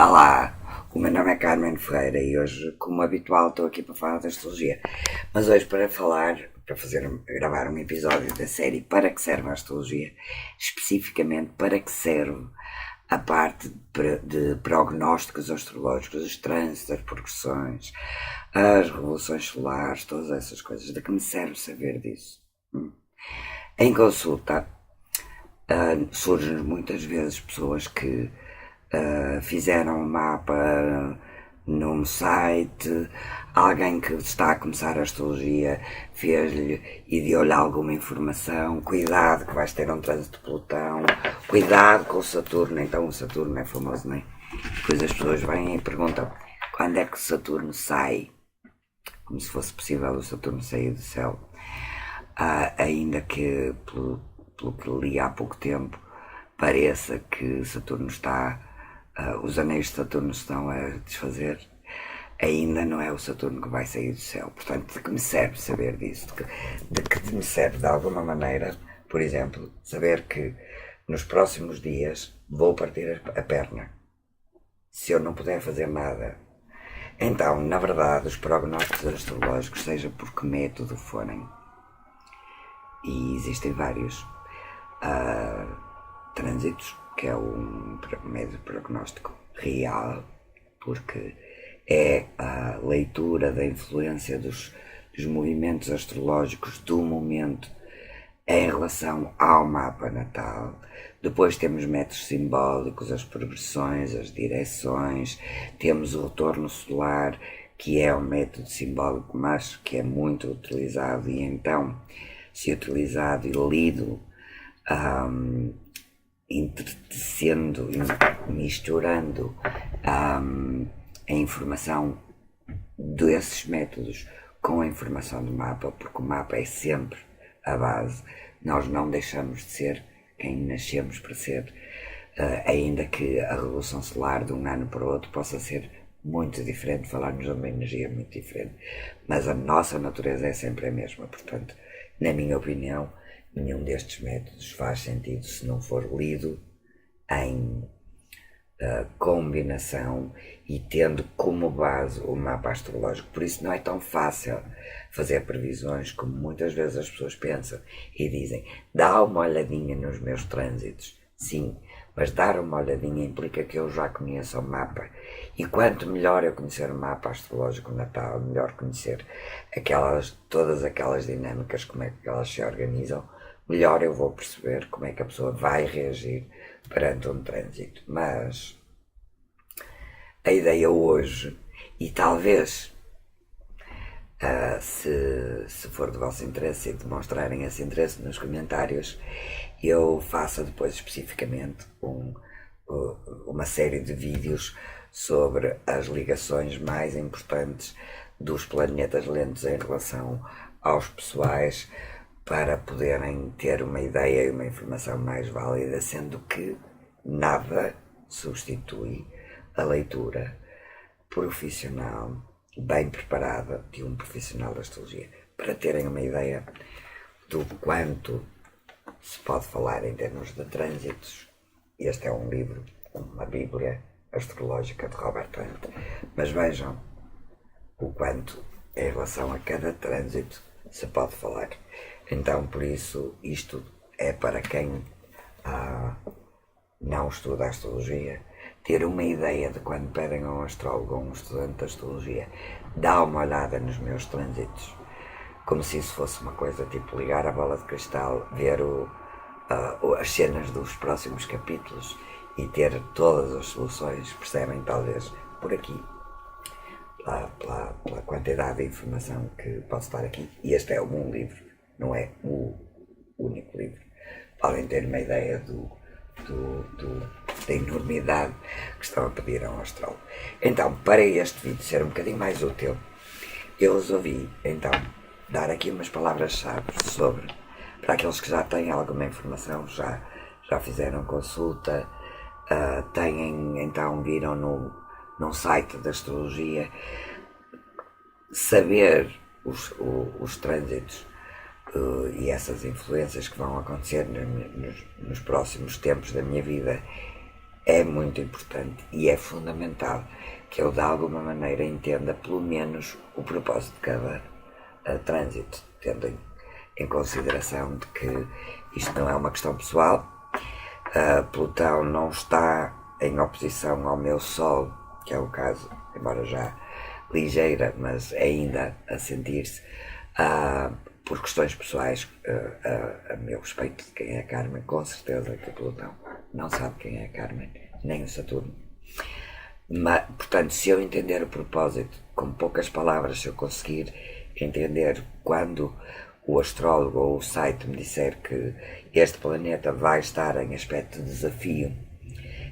Olá, o meu nome é Carmen Ferreira e hoje, como habitual, estou aqui para falar da astrologia. Mas hoje gravar um episódio da série Para que serve a astrologia, especificamente para que serve a parte de prognósticos astrológicos, os trânsitos, as progressões, as revoluções solares, todas essas coisas. De que me serve saber disso? Em consulta, surgem muitas vezes pessoas que fizeram um mapa num site, alguém que está a começar a astrologia fez-lhe e deu-lhe alguma informação, cuidado que vais ter um trânsito de Plutão, cuidado com o Saturno, então o Saturno é famoso, não é? Depois as pessoas vêm e perguntam quando é que o Saturno sai, como se fosse possível o Saturno sair do céu, ainda que pelo que li há pouco tempo pareça que Saturno está os anéis de Saturno estão a desfazer, ainda não é o Saturno que vai sair do céu. Portanto, de que me serve saber disso? De que me serve, de alguma maneira, por exemplo, saber que nos próximos dias vou partir a perna, se eu não puder fazer nada. Então, na verdade, os prognósticos astrológicos, seja por que método forem, e existem vários trânsitos, que é um método prognóstico real, porque é a leitura da influência dos movimentos astrológicos do momento em relação ao mapa natal. Depois temos métodos simbólicos, as progressões, as direções, temos o retorno solar, que é um método simbólico, mas que é muito utilizado, e então, se utilizado e lido, entretecendo, misturando a informação desses métodos com a informação do mapa, porque o mapa é sempre a base. Nós não deixamos de ser quem nascemos para ser, ainda que a revolução solar de um ano para o outro possa ser muito diferente, falar-nos de uma energia muito diferente, mas a nossa natureza é sempre a mesma. Portanto, na minha opinião, nenhum destes métodos faz sentido se não for lido em combinação e tendo como base o mapa astrológico. Por isso não é tão fácil fazer previsões como muitas vezes as pessoas pensam e dizem, dá uma olhadinha nos meus trânsitos. Sim, mas dar uma olhadinha implica que eu já conheço o mapa, e quanto melhor eu conhecer o mapa astrológico natal, melhor conhecer todas aquelas dinâmicas, como é que elas se organizam, melhor eu vou perceber como é que a pessoa vai reagir perante um trânsito. Mas a ideia hoje, e talvez se for do vosso interesse e demonstrarem esse interesse nos comentários, eu faça depois especificamente uma série de vídeos sobre as ligações mais importantes dos planetas lentos em relação aos pessoais, para poderem ter uma ideia e uma informação mais válida, sendo que nada substitui a leitura profissional, bem preparada, de um profissional da astrologia, para terem uma ideia do quanto se pode falar em termos de trânsitos. Este é um livro, uma bíblia astrológica de Robert Hunt, mas vejam o quanto em relação a cada trânsito se pode falar. Então, por isso, isto é para quem não estuda a astrologia, ter uma ideia de quando pedem a um astrólogo ou um estudante de astrologia, dá uma olhada nos meus trânsitos, como se isso fosse uma coisa tipo ligar a bola de cristal, ver as cenas dos próximos capítulos e ter todas as soluções, percebem? Talvez por aqui, pela quantidade de informação que posso estar aqui. E este é um livro, não é o único livro. Podem ter uma ideia da enormidade que estão a pedir a um astrólogo. Então, para este vídeo ser um bocadinho mais útil, eu resolvi então dar aqui umas palavras-chave para aqueles que já têm alguma informação, já fizeram consulta, então viram num site da astrologia, saber os trânsitos e essas influências que vão acontecer nos próximos tempos da minha vida é muito importante e é fundamental que eu de alguma maneira entenda pelo menos o propósito de cada trânsito, tendo em consideração de que isto não é uma questão pessoal. Plutão não está em oposição ao meu Sol, que é o caso, embora já ligeira, mas ainda a sentir-se, por questões pessoais, a meu respeito de quem é a Carmen. Com certeza que Plutão não sabe quem é a Carmen, nem o Saturno. Mas, portanto, se eu entender o propósito, com poucas palavras, se eu conseguir entender quando o astrólogo ou o site me disser que este planeta vai estar em aspecto de desafio,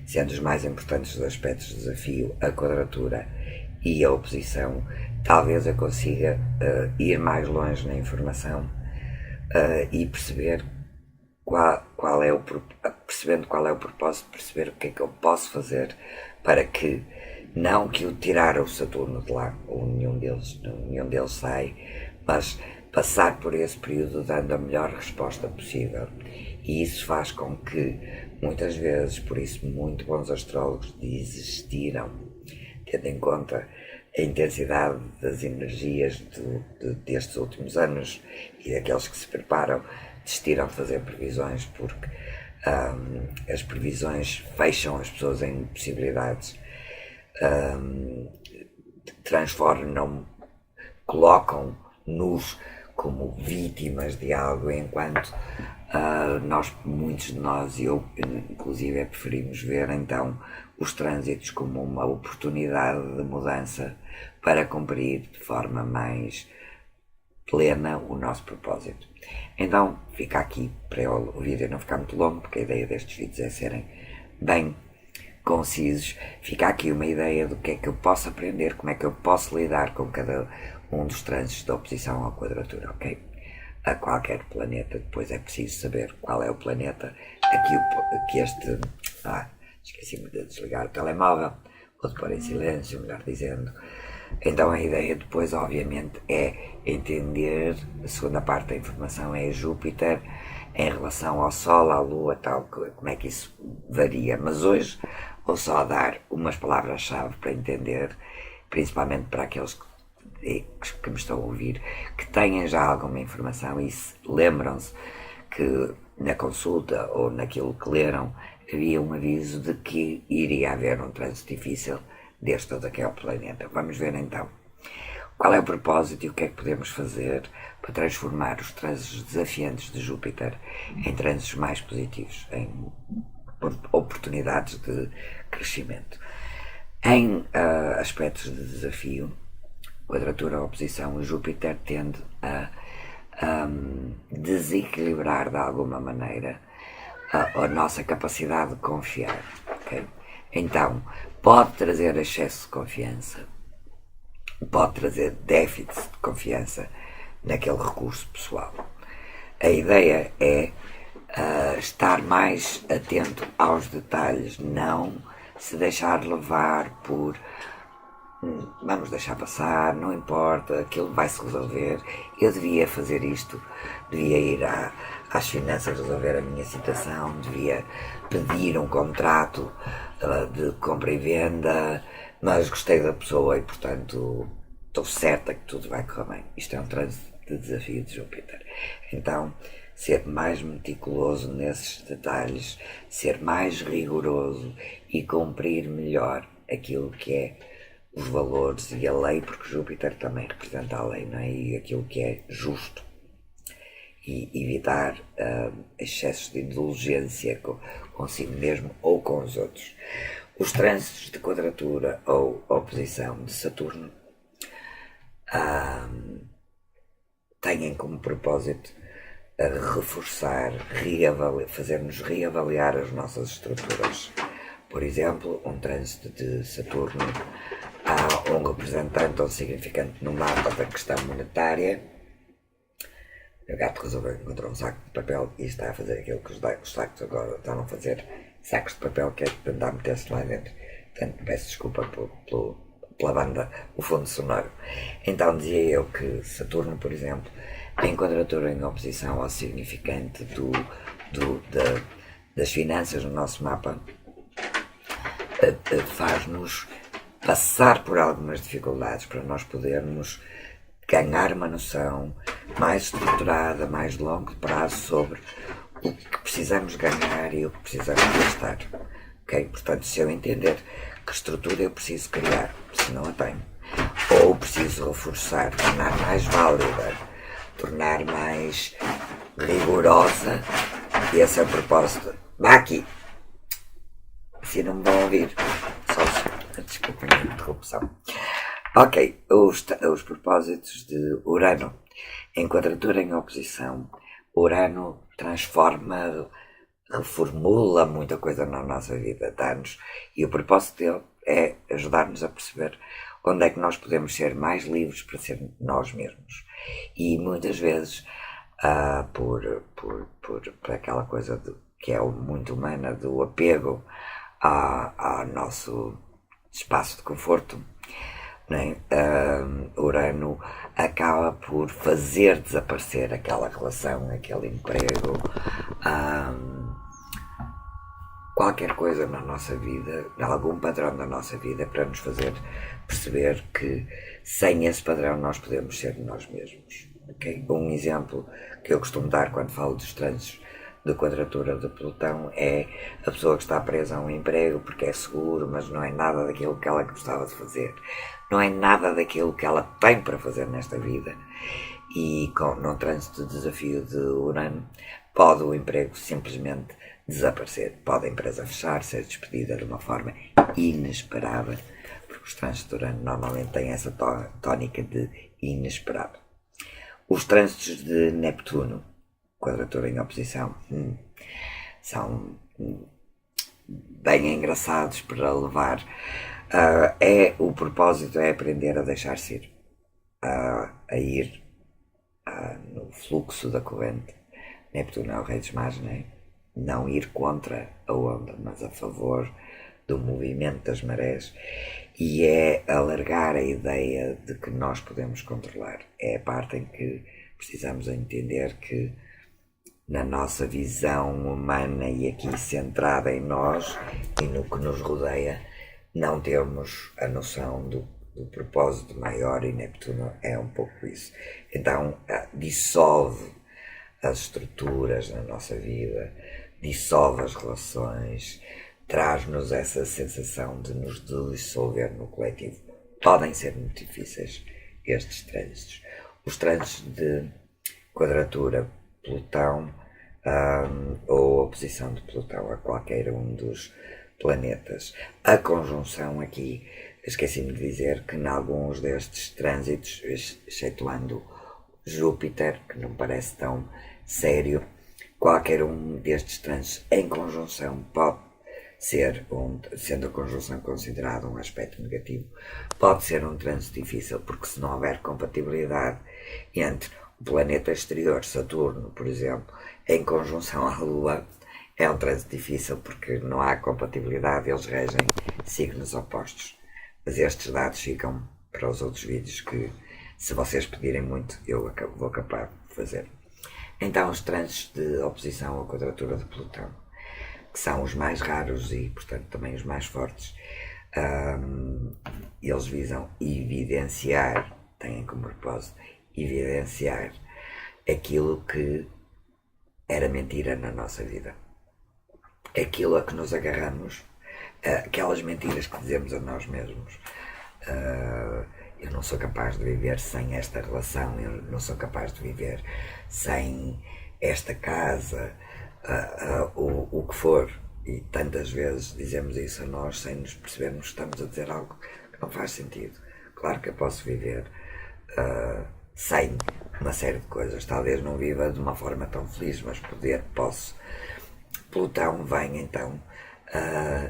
sendo os mais importantes dos aspectos de desafio a quadratura e a oposição, talvez eu consiga ir mais longe na informação e perceber percebendo qual é o propósito, perceber o que é que eu posso fazer para que, não que o tirar o Saturno de lá, ou nenhum deles sai, mas passar por esse período dando a melhor resposta possível. E isso faz com que, muitas vezes, por isso muito bons astrólogos desistiram, tendo em conta a intensidade das energias destes últimos anos e daqueles que se preparam, desistiram de fazer previsões porque as previsões fecham as pessoas em possibilidades, transformam, colocam-nos como vítimas de algo, enquanto muitos de nós, e eu inclusive, preferimos ver então os trânsitos como uma oportunidade de mudança para cumprir de forma mais plena o nosso propósito. Então fica aqui, para o vídeo não ficar muito longo, porque a ideia destes vídeos é serem bem concisos, fica aqui uma ideia do que é que eu posso aprender, como é que eu posso lidar com cada um dos trânsitos da oposição à quadratura, ok? A qualquer planeta, depois é preciso saber qual é o planeta. Aqui esqueci-me de desligar o telemóvel, ou de pôr em silêncio, melhor dizendo. Então a ideia depois, obviamente, é entender, a segunda parte da informação é Júpiter em relação ao Sol, à Lua, tal, como é que isso varia. Mas hoje vou só dar umas palavras-chave para entender, principalmente para aqueles que me estão a ouvir, que tenham já alguma informação e lembram-se que na consulta ou naquilo que leram havia um aviso de que iria haver um trânsito difícil deste ou daquele planeta. Vamos ver então qual é o propósito e o que é que podemos fazer para transformar os trânsitos desafiantes de Júpiter em trânsitos mais positivos, em oportunidades de crescimento. Em aspectos de desafio, quadratura, oposição, Júpiter tende a desequilibrar de alguma maneira a nossa capacidade de confiar. Okay? Então, pode trazer excesso de confiança, pode trazer déficit de confiança naquele recurso pessoal. A ideia é estar mais atento aos detalhes, não se deixar levar por vamos deixar passar, não importa, aquilo vai se resolver, eu devia fazer isto, devia ir às finanças resolver a minha situação, devia pedir um contrato de compra e venda, mas gostei da pessoa e portanto estou certa que tudo vai correr bem. Isto é um trânsito de desafio de Júpiter. Então, ser mais meticuloso nesses detalhes, ser mais rigoroso e cumprir melhor aquilo que é os valores e a lei, porque Júpiter também representa a lei, não é? E aquilo que é justo, e evitar excessos de indulgência consigo mesmo ou com os outros. Os trânsitos de quadratura ou oposição de Saturno têm como propósito reforçar, fazer-nos reavaliar as nossas estruturas. Por exemplo, um trânsito de Saturno há um representante ou significante no mapa da questão monetária. O gato resolveu encontrar um saco de papel e está a fazer aquilo que os sacos agora estão a fazer, sacos de papel, que é tentar meter-se lá dentro. Portanto, peço desculpa pela banda, o fundo sonoro. Então dizia eu que Saturno, por exemplo, em quadratura em oposição ao significante das finanças no nosso mapa, faz-nos passar por algumas dificuldades para nós podermos ganhar uma noção mais estruturada, mais de longo prazo sobre o que precisamos ganhar e o que precisamos gastar. Okay? Portanto, se eu entender que estrutura eu preciso criar, se não a tenho, ou preciso reforçar, tornar mais válida, tornar mais rigorosa, e esse é o propósito. Vá aqui! Se não me vão ouvir, só se... Desculpem a interrupção. Ok, os propósitos de Urano. Em quadratura em oposição, Urano transforma, reformula muita coisa na nossa vida, dá-nos, e o propósito dele é ajudar-nos a perceber onde é que nós podemos ser mais livres para ser nós mesmos. E muitas vezes, por aquela coisa que é muito humana, do apego ao nosso espaço de conforto, né? Urano acaba por fazer desaparecer aquela relação, aquele emprego, qualquer coisa na nossa vida, algum padrão da nossa vida, para nos fazer perceber que sem esse padrão nós podemos ser nós mesmos. Okay? Um exemplo que eu costumo dar quando falo dos trânsitos de quadratura de Plutão é a pessoa que está presa a um emprego porque é seguro, mas não é nada daquilo que ela gostava de fazer, não é nada daquilo que ela tem para fazer nesta vida. E num trânsito de desafio de Urano, pode o emprego simplesmente desaparecer, pode a empresa fechar, ser despedida de uma forma inesperada, porque os trânsitos de Urano normalmente têm essa tónica de inesperado. Os trânsitos de Neptuno, quadratura em oposição, são bem engraçados para levar. O propósito é aprender a deixar-se ir, a ir no fluxo da corrente. Neptuno é o rei dos mares, não é? Não ir contra a onda, mas a favor do movimento das marés, e é alargar a ideia de que nós podemos controlar. É a parte em que precisamos entender que na nossa visão humana e aqui centrada em nós e no que nos rodeia, não temos a noção do propósito maior, e Neptuno é um pouco isso. Então dissolve as estruturas na nossa vida, dissolve as relações, traz-nos essa sensação de nos dissolver no coletivo. Podem ser muito difíceis estes trânsitos. Os trânsitos de quadratura Plutão, ou oposição de Plutão a qualquer um dos planetas. A conjunção aqui, esqueci-me de dizer que em alguns destes trânsitos, excetuando Júpiter, que não parece tão sério, qualquer um destes trânsitos em conjunção pode ser, sendo a conjunção considerada um aspecto negativo, pode ser um trânsito difícil, porque se não houver compatibilidade entre o planeta exterior, Saturno, por exemplo, em conjunção à Lua, é um trânsito difícil porque não há compatibilidade, eles regem signos opostos. Mas estes dados ficam para os outros vídeos que, se vocês pedirem muito, eu vou acabar de fazer. Então, os trânsitos de oposição à quadratura de Plutão, que são os mais raros e, portanto, também os mais fortes, eles visam evidenciar, têm como propósito, evidenciar aquilo que era mentira na nossa vida, aquilo a que nos agarramos, aquelas mentiras que dizemos a nós mesmos. Eu não sou capaz de viver sem esta relação, eu não sou capaz de viver sem esta casa, o que for. E tantas vezes dizemos isso a nós sem nos percebermos que estamos a dizer algo que não faz sentido. Claro que eu posso viver sem uma série de coisas, talvez não viva de uma forma tão feliz, mas posso. Plutão vem então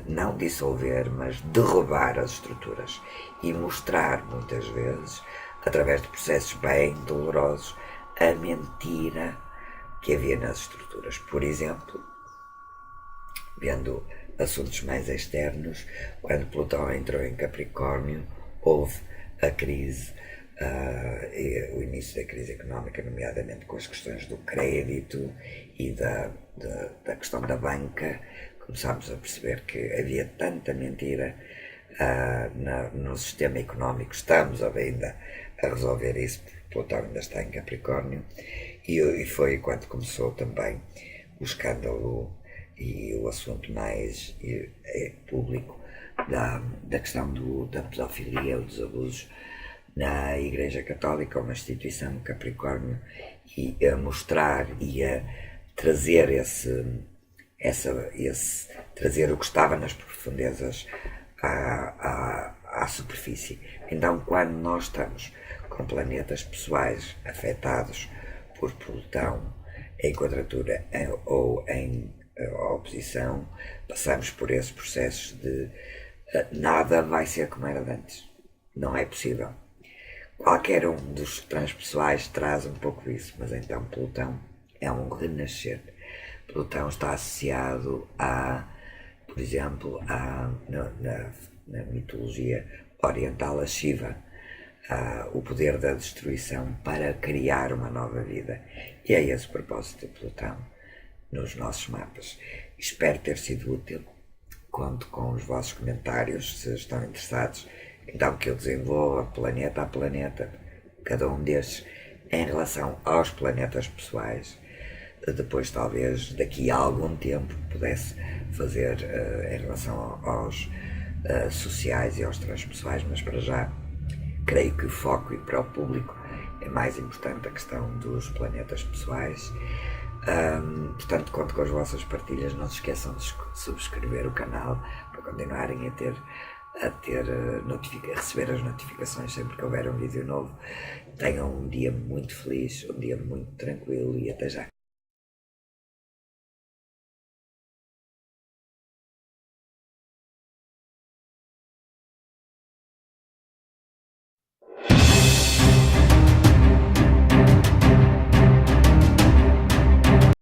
não dissolver, mas derrubar as estruturas e mostrar muitas vezes, através de processos bem dolorosos, a mentira que havia nas estruturas. Por exemplo, vendo assuntos mais externos, quando Plutão entrou em Capricórnio, houve a crise, o início da crise económica, nomeadamente com as questões do crédito e da questão da banca, começámos a perceber que havia tanta mentira no sistema económico. Estamos ainda a resolver isso, porque Plutão ainda está em Capricórnio, e foi quando começou também o escândalo e o assunto mais público da questão da pedofilia, dos abusos na Igreja Católica, uma instituição Capricórnio, e a mostrar e a trazer trazer o que estava nas profundezas à superfície. Então, quando nós estamos com planetas pessoais afetados por Plutão em quadratura ou em oposição, passamos por esses processos de nada vai ser como era antes. Não é possível. Qualquer um dos transpessoais traz um pouco isso, mas então Plutão é um renascer. Plutão está associado por exemplo, na mitologia oriental, a Shiva, o poder da destruição para criar uma nova vida. E é esse o propósito de Plutão nos nossos mapas. Espero ter sido útil. Conto com os vossos comentários, se estão interessados. Então que eu desenvolva planeta a planeta, cada um destes, em relação aos planetas pessoais. Depois, talvez, daqui a algum tempo, pudesse fazer em relação aos sociais e aos transpessoais, mas para já, creio que o foco e para o público é mais importante a questão dos planetas pessoais. Portanto, conto com as vossas partilhas. Não se esqueçam de subscrever o canal para continuarem a receber as notificações sempre que houver um vídeo novo. Tenham um dia muito feliz, um dia muito tranquilo, e até já.